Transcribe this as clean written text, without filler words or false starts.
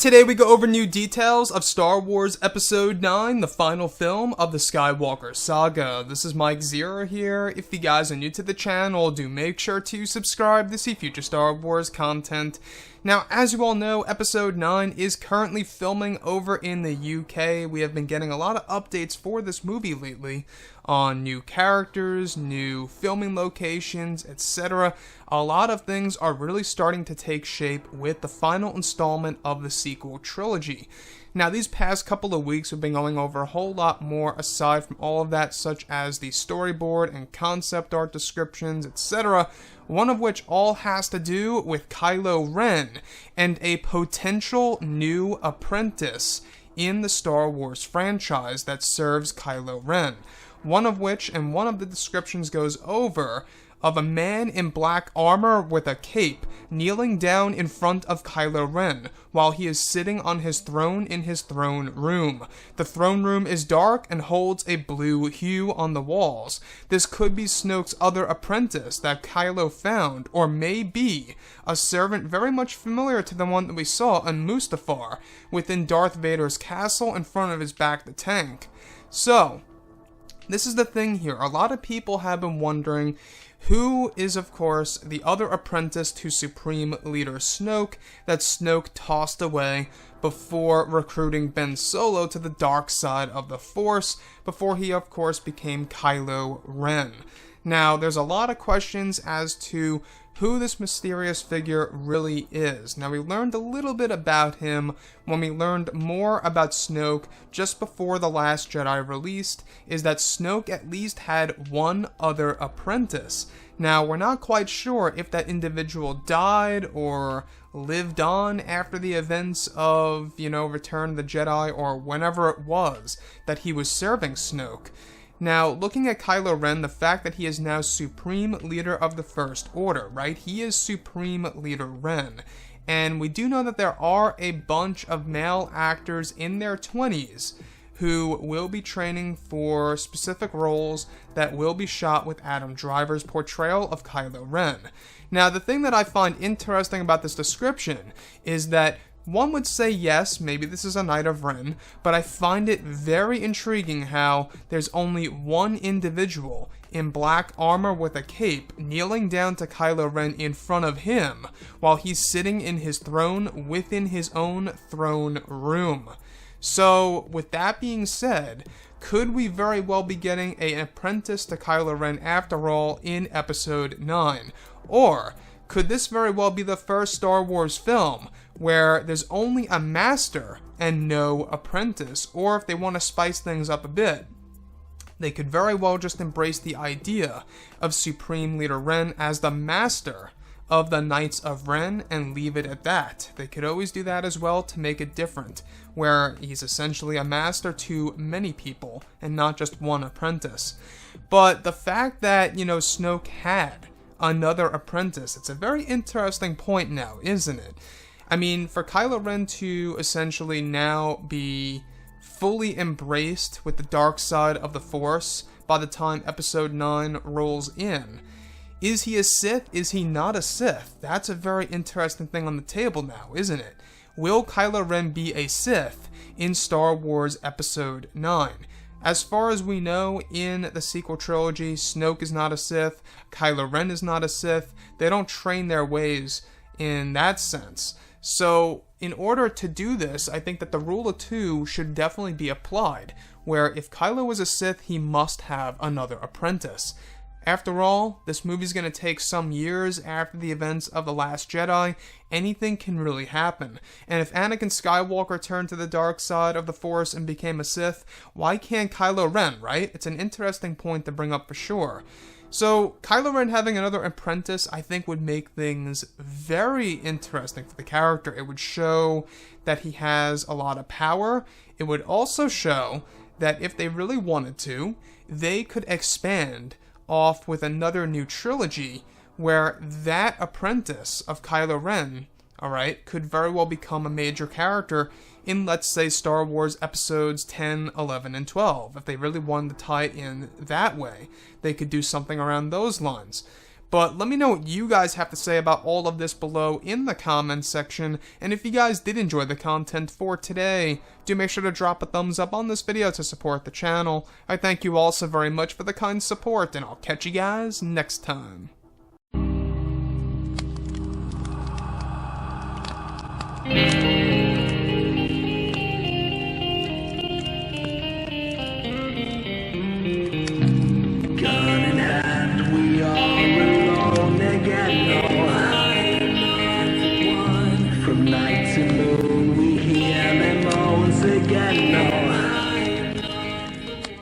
Today we go over new details of Star Wars Episode 9, the final film of the Skywalker saga. This is Mike Zero here. If you guys are new to the channel, do make sure to subscribe to see future Star Wars content. Now, as you all know, Episode 9 is currently filming over in the UK. We have been getting a lot of updates for this movie lately on new characters, new filming locations, etc. A lot of things are really starting to take shape with the final installment of the sequel trilogy. Now, these past couple of weeks we've been going over a whole lot more aside from all of that, such as the storyboard and concept art descriptions, etc., one of which all has to do with Kylo Ren and a potential new apprentice in the Star Wars franchise that serves Kylo Ren. One of which, and one of the descriptions goes over, of a man in black armor with a cape kneeling down in front of Kylo Ren while he is sitting on his throne in his throne room. The throne room is dark and holds a blue hue on the walls. This could be Snoke's other apprentice that Kylo found, or may be a servant very much familiar to the one that we saw on Mustafar within Darth Vader's castle in front of his bacta tank. So, this is the thing here. A lot of people have been wondering who is, of course, the other apprentice to Supreme Leader Snoke that Snoke tossed away before recruiting Ben Solo to the dark side of the Force, before he, of course, became Kylo Ren. Now, there's a lot of questions as to who this mysterious figure really is. Now, we learned a little bit about him when we learned more about Snoke just before The Last Jedi released, is that Snoke at least had one other apprentice. Now, we're not quite sure if that individual died or lived on after the events of, Return of the Jedi, or whenever it was that he was serving Snoke. Now, looking at Kylo Ren, the fact that he is now Supreme Leader of the First Order, right? He is Supreme Leader Ren. And we do know that there are a bunch of male actors in their 20s who will be training for specific roles that will be shot with Adam Driver's portrayal of Kylo Ren. Now, the thing that I find interesting about this description is that one would say yes, maybe this is a Knight of Ren, but I find it very intriguing how there's only one individual in black armor with a cape kneeling down to Kylo Ren in front of him while he's sitting in his throne within his own throne room. So, with that being said, could we very well be getting an apprentice to Kylo Ren after all in Episode 9? Or could this very well be the first Star Wars film where there's only a master and no apprentice? Or if they want to spice things up a bit, they could very well just embrace the idea of Supreme Leader Ren as the master of the Knights of Ren and leave it at that. They could always do that as well to make it different, where he's essentially a master to many people and not just one apprentice. But the fact that, Snoke had another apprentice, it's a very interesting point now, isn't it? I mean, for Kylo Ren to essentially now be fully embraced with the dark side of the Force by the time Episode 9 rolls in, is he a Sith? Is he not a Sith? That's a very interesting thing on the table now, isn't it? Will Kylo Ren be a Sith in Star Wars Episode 9? As far as we know, in the sequel trilogy, Snoke is not a Sith, Kylo Ren is not a Sith. They don't train their ways in that sense. So, in order to do this, I think that the rule of two should definitely be applied, where if Kylo is a Sith, he must have another apprentice. After all, this movie's going to take some years after the events of The Last Jedi. Anything can really happen. And if Anakin Skywalker turned to the dark side of the Force and became a Sith, why can't Kylo Ren, right? It's an interesting point to bring up for sure. So, Kylo Ren having another apprentice, I think, would make things very interesting for the character. It would show that he has a lot of power. It would also show that if they really wanted to, they could expand off with another new trilogy where that apprentice of Kylo Ren, alright, could very well become a major character in, let's say, Star Wars Episodes 10, 11, and 12. If they really wanted to tie it in that way, they could do something around those lines. But let me know what you guys have to say about all of this below in the comments section, and if you guys did enjoy the content for today, do make sure to drop a thumbs up on this video to support the channel. I thank you all so very much for the kind support, and I'll catch you guys next time.